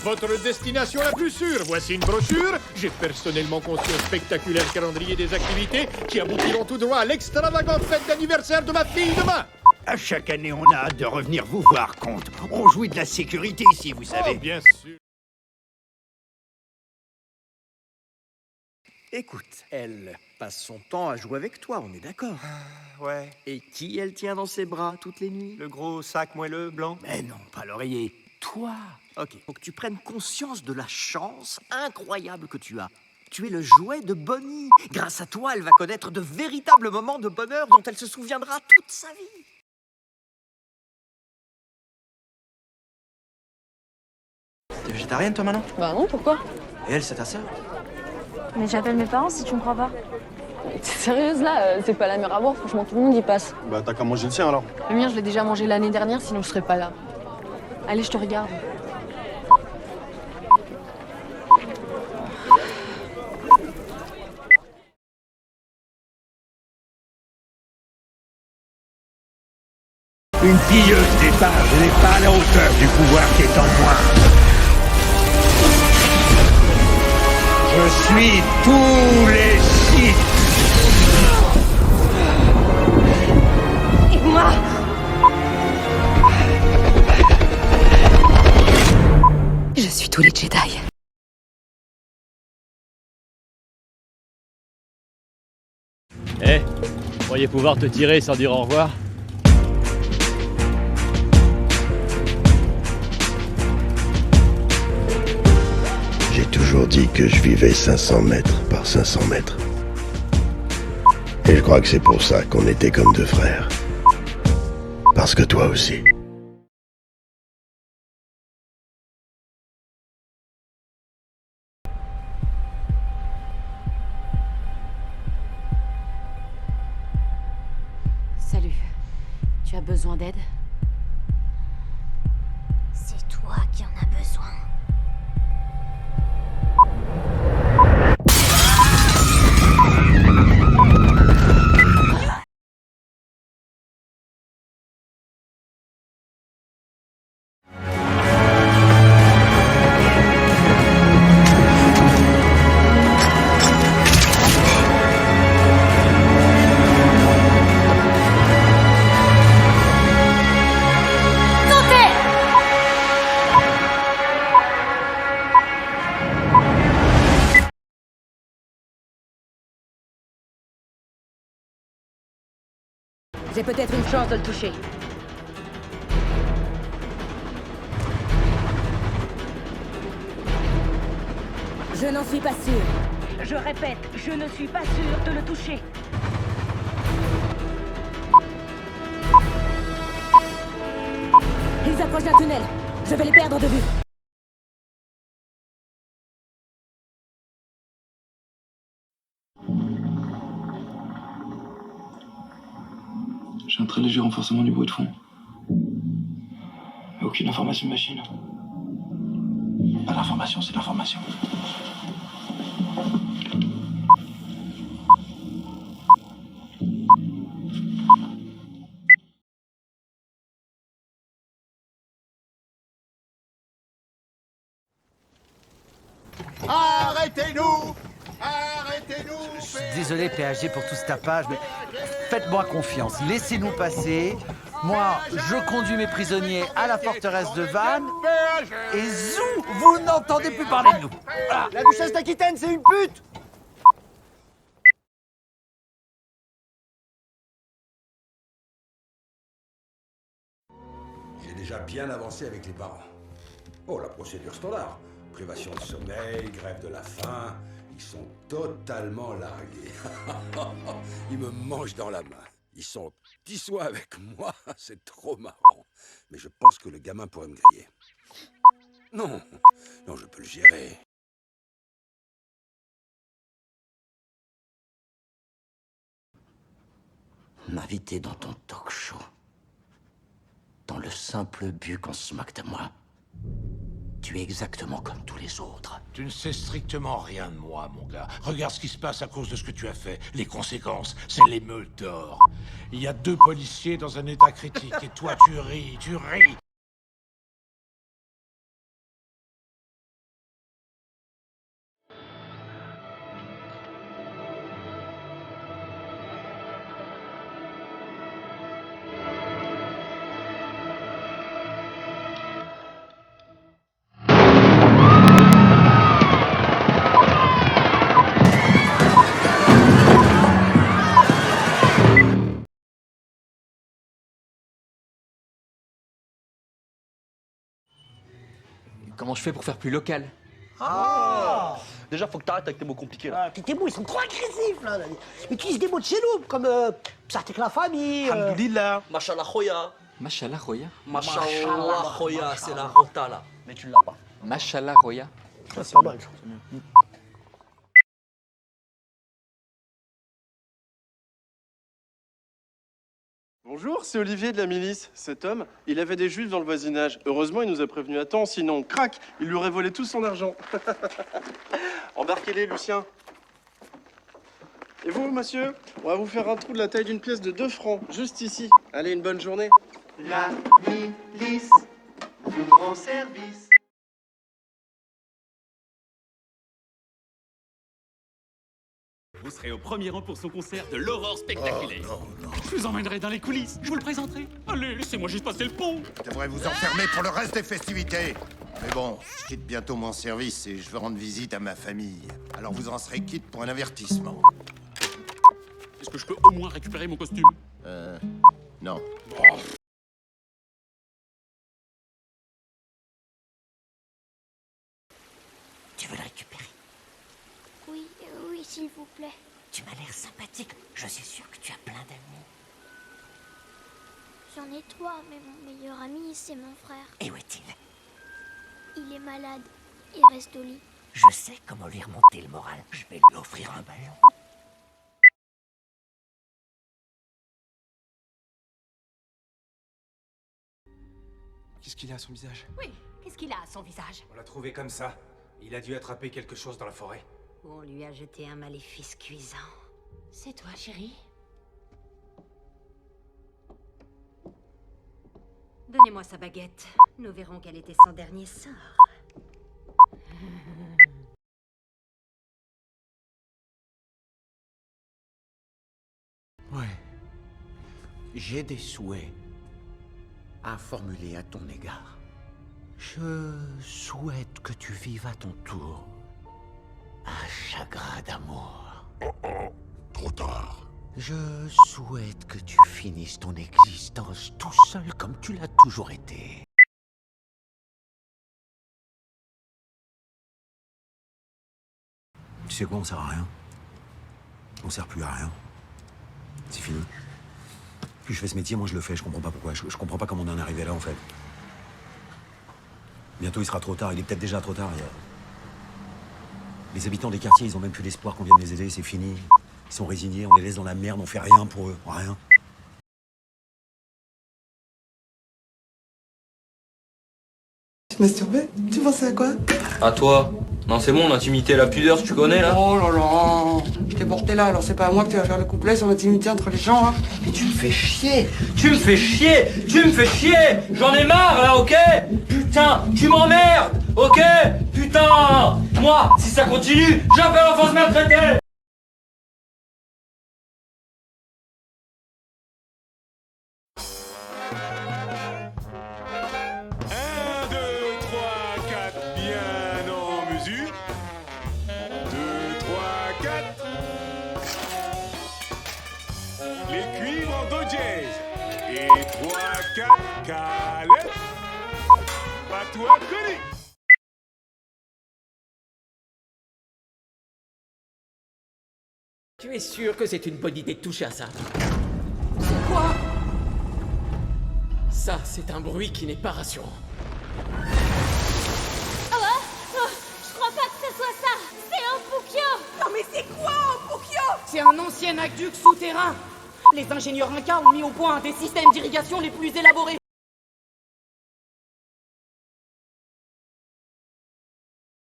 Votre destination la plus sûre. Voici une brochure. J'ai personnellement conçu un spectaculaire calendrier des activités qui aboutiront tout droit à l'extravagante fête d'anniversaire de ma fille demain. À chaque année, on a hâte de revenir vous voir, comte. On jouit de la sécurité ici, vous savez. Oh, bien sûr. Écoute, elle passe son temps à jouer avec toi, on est d'accord. Ouais, Et qui elle tient dans ses bras toutes les nuits? le gros sac moelleux blanc. Mais non, pas l'oreiller. Toi. Ok, faut que tu prennes conscience de la chance incroyable que tu as. Tu es le jouet de Bonnie. Grâce à toi, elle va connaître de véritables moments de bonheur dont elle se souviendra toute sa vie. T'es végétarienne toi maintenant? Bah non, pourquoi? Et elle, c'est ta sœur? Mais j'appelle mes parents si tu me crois pas. T'es sérieuse là? C'est pas la mer à boire, franchement tout le monde y passe. Bah t'as qu'à manger le sien alors. Le mien je l'ai déjà mangé l'année dernière, sinon je serais pas là. Allez, je te regarde. Une pilleuse départ, je n'ai pas à la hauteur du pouvoir qui est en moi. Je suis tous les Sith. Moi, Je suis tous les Jedi. Eh, vous pourriez pouvoir te tirer sans dire au revoir? J'ai toujours dit que je vivais 500 mètres par 500 mètres. Et je crois que c'est pour ça qu'on était comme deux frères. Parce que toi aussi. salut. Tu as besoin d'aide? C'est toi qui en as besoin. J'ai peut-être une chance de le toucher. Je n'en suis pas sûre. Je répète, je ne suis pas sûre de le toucher. Ils approchent d'un tunnel. Je vais les perdre de vue. J'ai un très léger renforcement du bruit de fond. Aucune information de machine. Pas d'information, c'est l'information. Arrêtez-nous! Arrêtez-nous! Je suis désolé PHG pour tout ce tapage, mais faites-moi confiance, laissez-nous passer. Moi, je conduis mes prisonniers à la forteresse de Vannes. Et zou, vous n'entendez plus parler de nous. Voilà. La duchesse d'Aquitaine, c'est une pute! J'ai déjà bien avancé avec les parents. Oh, la procédure standard. Privation de sommeil, grève de la faim. Ils sont totalement largués. Ils me mangent dans la main. Ils sont petits soins avec moi. C'est trop marrant. Mais je pense que le gamin pourrait me griller. Non, non, je peux le gérer. M'inviter dans ton talk show. Dans le simple but qu'on se moque de moi. Tu es exactement comme tous les autres. Tu ne sais strictement rien de moi, mon gars. Regarde ce qui se passe à cause de ce que tu as fait. Les conséquences, c'est l'émeute d'or. Il y a 2 policiers dans un état critique et toi, tu ris, tu ris. Comment je fais pour faire plus local? Ah! Déjà, faut que t'arrêtes avec tes mots compliqués, là. Tes mots, ils sont trop agressifs, là. Utilise des mots de chez nous, comme avec la famille. Alhamdoulilah. Machallah khoya. Machallah Roya? Machallah khoya, c'est la rota, là. Mais tu l'as pas. Machallah Roya? C'est pas mal. Bonjour, c'est Olivier de la milice. Cet homme, il avait des juifs dans le voisinage. Heureusement, il nous a prévenus à temps, sinon, crac, il lui aurait volé tout son argent. Embarquez-les, Lucien. Et vous, monsieur? On va vous faire un trou de la taille d'une pièce de 2 francs, juste ici. Allez, une bonne journée. La milice vous rend service. Vous serez au premier rang pour son concert de l'horreur spectaculaire. Je vous emmènerai dans les coulisses, je vous le présenterai. Allez, laissez-moi juste passer le pont. Je devrais vous enfermer pour le reste des festivités. Mais bon, je quitte bientôt mon service et je veux rendre visite à ma famille. Alors vous en serez quitte pour un avertissement. Est-ce que je peux au moins récupérer mon costume? Non. Tu veux le récupérer? Oui, oui, s'il vous plaît. Tu m'as l'air sympathique. Je suis sûr que tu as plein d'amis. J'en ai 3, mais mon meilleur ami, c'est mon frère. Et où est-il? Il est malade. Il reste au lit. Je sais comment lui remonter le moral. Je vais lui offrir un ballon. Qu'est-ce qu'il a à son visage? Oui, qu'est-ce qu'il a à son visage? On l'a trouvé comme ça. Il a dû attraper quelque chose dans la forêt. Ou on lui a jeté un maléfice cuisant. C'est toi, chérie? Donnez-moi sa baguette. Nous verrons quel était son dernier sort. Ouais. J'ai des souhaits à formuler à ton égard. Je souhaite que tu vives à ton tour un chagrin d'amour. Trop tard. Je souhaite que tu finisses ton existence tout seul comme tu l'as toujours été. Tu sais quoi, on sert à rien. On sert plus à rien. C'est fini. Puis je fais ce métier, moi je le fais, je comprends pas pourquoi. Je comprends pas comment on en est arrivé là en fait. Bientôt il sera trop tard, il est peut-être déjà trop tard. Les habitants des quartiers, ils ont même plus l'espoir qu'on vienne les aider, c'est fini. Ils sont résignés, on les laisse dans la merde, on fait rien pour eux, rien. Tu masturbais? Tu pensais à quoi? À toi. Non, c'est bon, l'intimité et la pudeur, tu connais, là? Oh là là, je t'ai porté là, alors c'est pas à moi que tu vas faire le couplet sur l'intimité entre les gens, hein. Mais tu me fais chier! Tu me fais chier! Tu me fais chier! J'en ai marre, là, ok? Putain, tu m'emmerdes! Ok? Putain! Moi, si ça continue, j'appelle l'enfance maltraitée! Calais, Patois connu. Tu es sûr que c'est une bonne idée de toucher à ça? C'est quoi? Ça, c'est un bruit qui n'est pas rassurant. Ah ouais? Oh, je crois pas que ce soit ça. C'est un Pukio. Non mais c'est quoi un Pukio? C'est un ancien aqueduc souterrain. Les ingénieurs Inca ont mis au point un des systèmes d'irrigation les plus élaborés.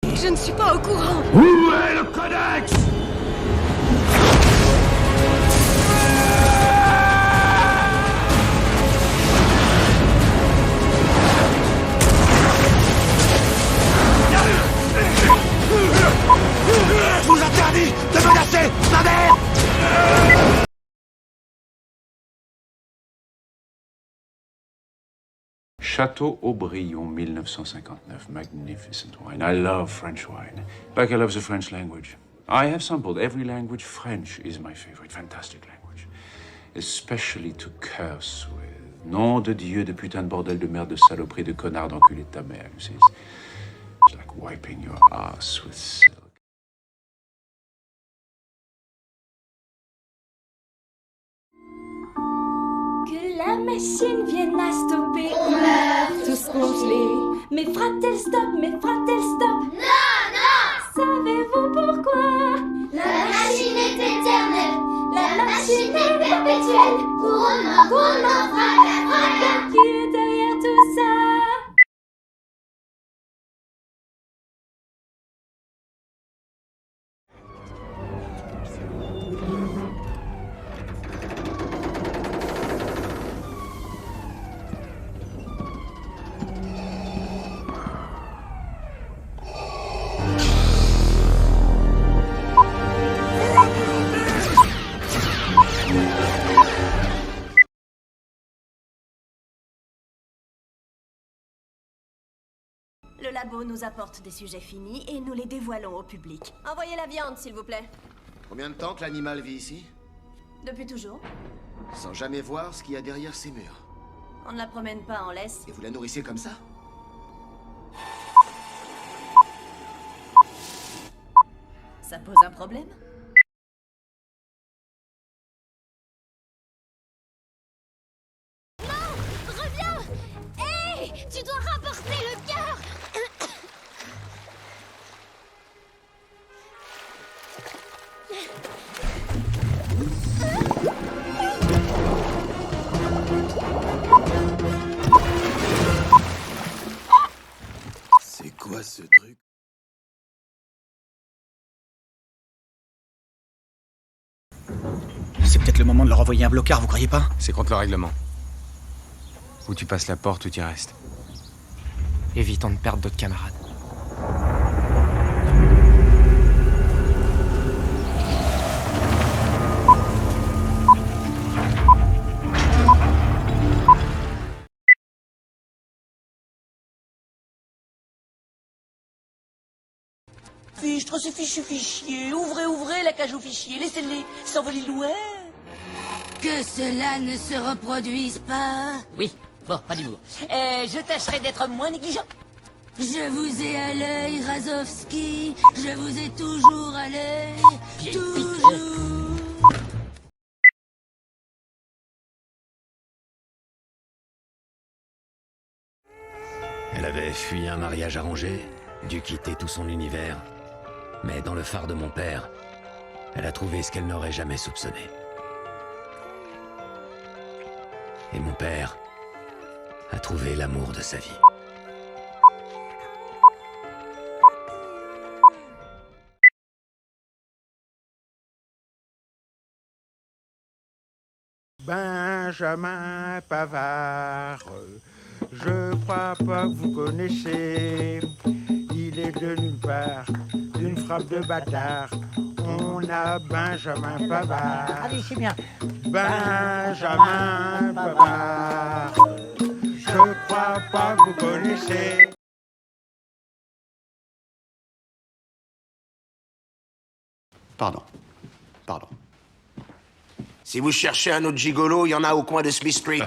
Je ne suis pas au courant. Où est le codex? Je vous interdis de menacer ma mère! Château Aubryon, 1959. Magnificent wine. I love French wine. Like I love the French language. I have sampled every language. French is my favorite. Fantastic language. Especially to curse with. Nom de Dieu, de putain de bordel de merde, de saloperie, de connard, d'enculé de ta mère. It's like wiping your ass with silk. Que la machine vienne à stopper. On meurt tous congelés. Mais fera-t-elle stop? Mais fera-t-elle stop? Non, non! Savez-vous pourquoi? La machine est éternelle. La machine est perpétuelle. Pour on en fraca. Qui est derrière tout ça? Le labo nous apporte des sujets finis et nous les dévoilons au public. Envoyez la viande, s'il vous plaît. Combien de temps que l'animal vit ici? Depuis toujours. Sans jamais voir ce qu'il y a derrière ces murs. On ne la promène pas en laisse. Et vous la nourrissez comme ça? Ça pose un problème? Reviens! Hé! Tu dois rapporter le cœur! C'est quoi ce truc? C'est peut-être le moment de leur envoyer un blocard, vous croyez pas? C'est contre le règlement. Ou tu passes la porte ou tu y restes. Évitons de perdre d'autres camarades. Fichtre, ces fichus fichiers. Ouvrez la cage aux fichiers. Laissez-les s'envoler loin. Que cela ne se reproduise pas. Oui, bon, pas d'humour. Je tâcherai d'être moins négligent. Je vous ai à l'œil, Razovski. Je vous ai toujours à l'œil. Toujours. Elle avait fui un mariage arrangé, dû quitter tout son univers. Mais dans le phare de mon père, elle a trouvé ce qu'elle n'aurait jamais soupçonné. Et mon père a trouvé l'amour de sa vie. Benjamin Pavard, je crois pas que vous connaissez. Il est de nulle part, d'une frappe de bâtard. On a Benjamin Pavard. Allez, c'est bien. Benjamin Pavard, je crois pas que vous connaissez. Pardon. Si vous cherchez un autre gigolo, il y en a au coin de Smith Street.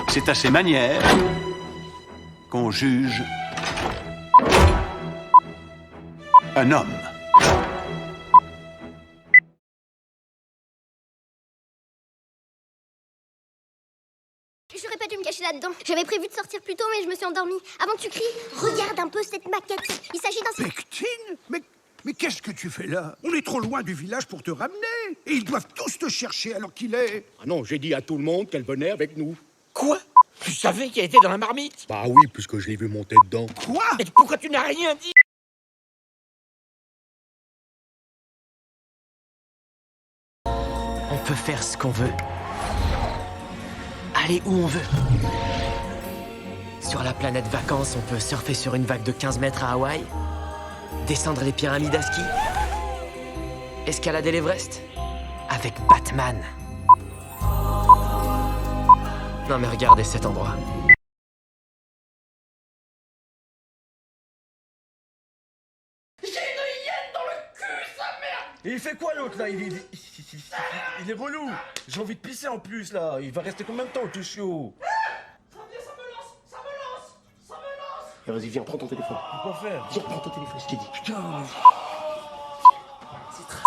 C'est à ces manières qu'on juge un homme. J'aurais pas dû me cacher là-dedans. J'avais prévu de sortir plus tôt, mais je me suis endormie. Avant que tu cries, regarde un peu cette maquette. Il s'agit d'un... Pectine? Mais qu'est-ce que tu fais là? On est trop loin du village pour te ramener. Et ils doivent tous te chercher alors qu'il est... Ah non, j'ai dit à tout le monde qu'elle venait avec nous. Quoi? Tu savais qu'elle était dans la marmite? Bah oui, puisque je l'ai vu monter dedans. Quoi? Et pourquoi tu n'as rien dit? On peut faire ce qu'on veut. Aller où on veut. Sur la planète vacances, on peut surfer sur une vague de 15 mètres à Hawaï, descendre les pyramides à ski, escalader l'Everest avec Batman. Non mais regardez cet endroit. J'ai une hyène dans le cul, sa merde! Et il fait quoi l'autre là? Il est relou. J'ai envie de pisser en plus là. Il va rester combien de temps, tout chiot? Vas-y, viens, prends ton téléphone. Quoi faire? Viens, prends ton téléphone, je t'ai dit. Putain, Vas-y, trace.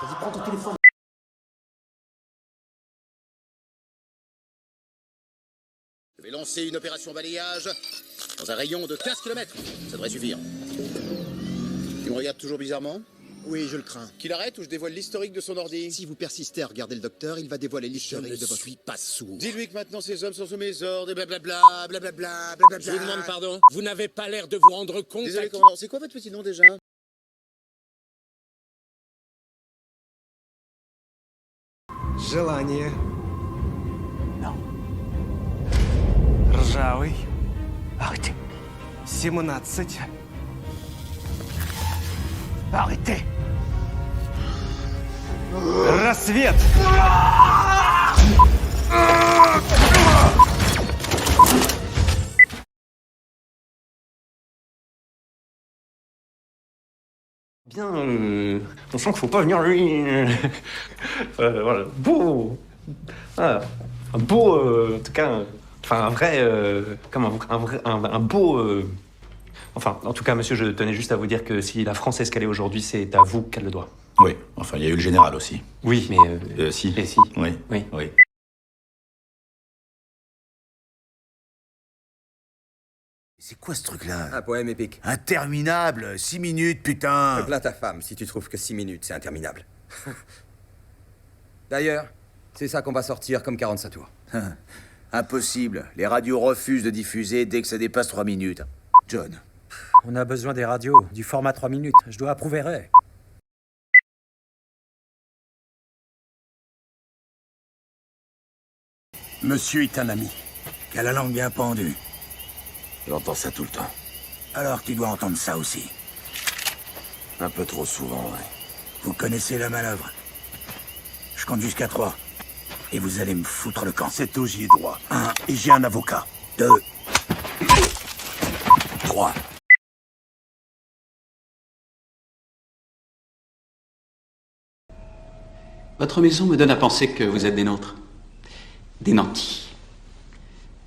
Vas-y, prends ton téléphone. Je vais lancer une opération balayage dans un rayon de 15 km. Ça devrait suffire. Tu me regardes toujours bizarrement? Oui, je le crains. Qu'il arrête ou je dévoile l'historique de son ordi? Si vous persistez à regarder le docteur, il va dévoiler l'historique de votre... Je suis pas sourd. Dis-lui que maintenant ces hommes sont sous mes ordres et blablabla, blablabla, blablabla. Je vous demande pardon, vous n'avez pas l'air de vous rendre compte... Désolé, commandant, c'est quoi votre petit nom déjà? Желание. Ржавый. Arrêtez. 17. Arrêtez. Рассвет! Bien, on sent qu'il faut pas venir lui. Voilà, beau. Voilà. Un beau, en tout cas, enfin un vrai, comme un beau. Enfin, en tout cas, monsieur, je tenais juste à vous dire que si la France est ce qu'elle est aujourd'hui, c'est à vous qu'elle le doit. Oui, enfin, il y a eu le général aussi. Oui, mais si. Et si. Oui. Oui. Oui. C'est quoi ce truc-là? Un poème épique. Interminable, 6 minutes, putain. Plains ta femme si tu trouves que 6 minutes, c'est interminable. D'ailleurs, c'est ça qu'on va sortir comme 45 tours. Impossible. Les radios refusent de diffuser dès que ça dépasse 3 minutes. John. On a besoin des radios, du format 3 minutes. Je dois approuver Ray. Monsieur est un ami, qui a la langue bien pendue. J'entends ça tout le temps. Alors tu dois entendre ça aussi. Un peu trop souvent, ouais. Vous connaissez la manœuvre. Je compte jusqu'à 3. Et vous allez me foutre le camp. C'est où j'y ai droit. 1. Et j'ai un avocat. 2. 3. Votre maison me donne à penser que vous êtes des nôtres. Des nantis.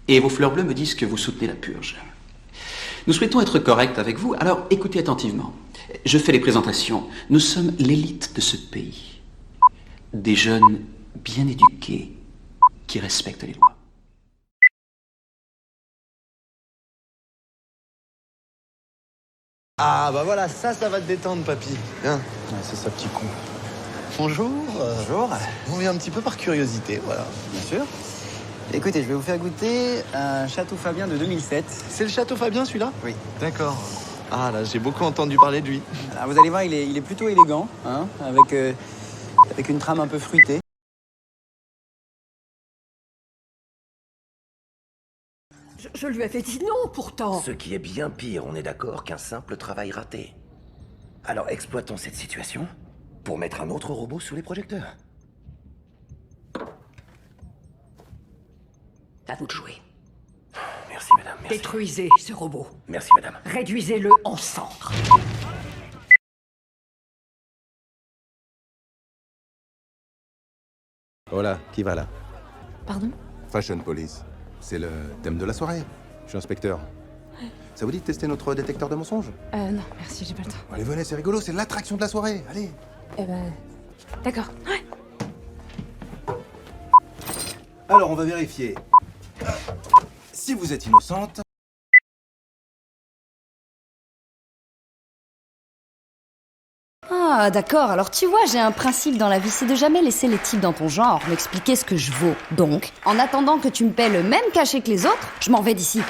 Et vos fleurs bleues me disent que vous soutenez la purge. Nous souhaitons être corrects avec vous, alors écoutez attentivement. Je fais les présentations. Nous sommes l'élite de ce pays. Des jeunes bien éduqués qui respectent les lois. Ah bah voilà, ça va te détendre, papy. Viens. C'est ça, petit con. Bonjour. Bonjour. On vient un petit peu par curiosité, voilà. Bien sûr. Écoutez, je vais vous faire goûter un Château Fabien de 2007. C'est le Château Fabien, celui-là? Oui. D'accord. Ah là, j'ai beaucoup entendu parler de lui. Alors vous allez voir, il est plutôt élégant, hein, avec une trame un peu fruitée. Je lui avais dit non, pourtant. Ce qui est bien pire, on est d'accord, qu'un simple travail raté. Alors exploitons cette situation pour mettre un autre robot sous les projecteurs. À vous de jouer. Merci, madame, merci. Détruisez ce robot. Merci, madame. Réduisez-le en cendres. Voilà, qui va là? Pardon? Fashion Police. C'est le thème de la soirée. Je suis inspecteur. Ça vous dit de tester notre détecteur de mensonges? Non, merci, j'ai pas le temps. Allez, venez, c'est rigolo, c'est l'attraction de la soirée. Allez. Eh ben... D'accord. Ouais. Alors, on va vérifier. Si vous êtes innocente... Ah, d'accord. Alors tu vois, j'ai un principe dans la vie, c'est de jamais laisser les types dans ton genre m'expliquer ce que je vaux. Donc, en attendant que tu me paies le même cachet que les autres, je m'en vais d'ici.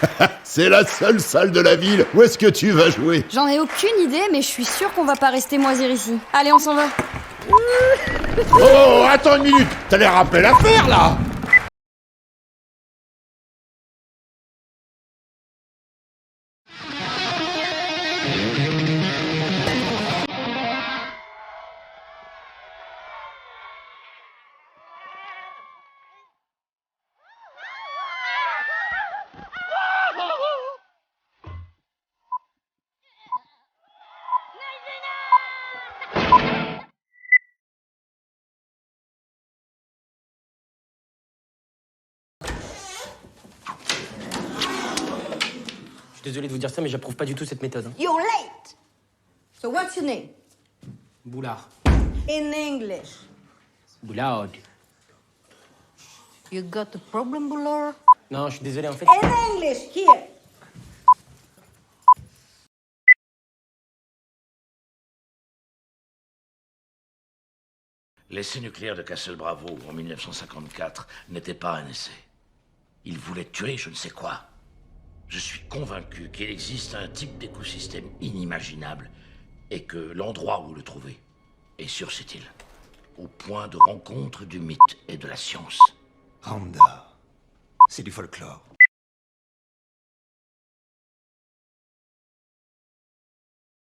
C'est la seule salle de la ville. Où est-ce que tu vas jouer? J'en ai aucune idée, mais je suis sûre qu'on va pas rester moisir ici. Allez, on s'en va. Oh, attends une minute. T'as l'air rappelé l'affaire, là. Je suis désolé de vous dire ça, mais j'approuve pas du tout cette méthode. You're late. So what's your name? Boulard. In English. Boulard. You got a problem, Boulard? Non, je suis désolé, en fait... In English, here. L'essai nucléaire de Castle Bravo en 1954 n'était pas un essai. Il voulait tuer je ne sais quoi. Je suis convaincu qu'il existe un type d'écosystème inimaginable et que l'endroit où le trouver est sur cette île, au point de rencontre du mythe et de la science. Randa, c'est du folklore.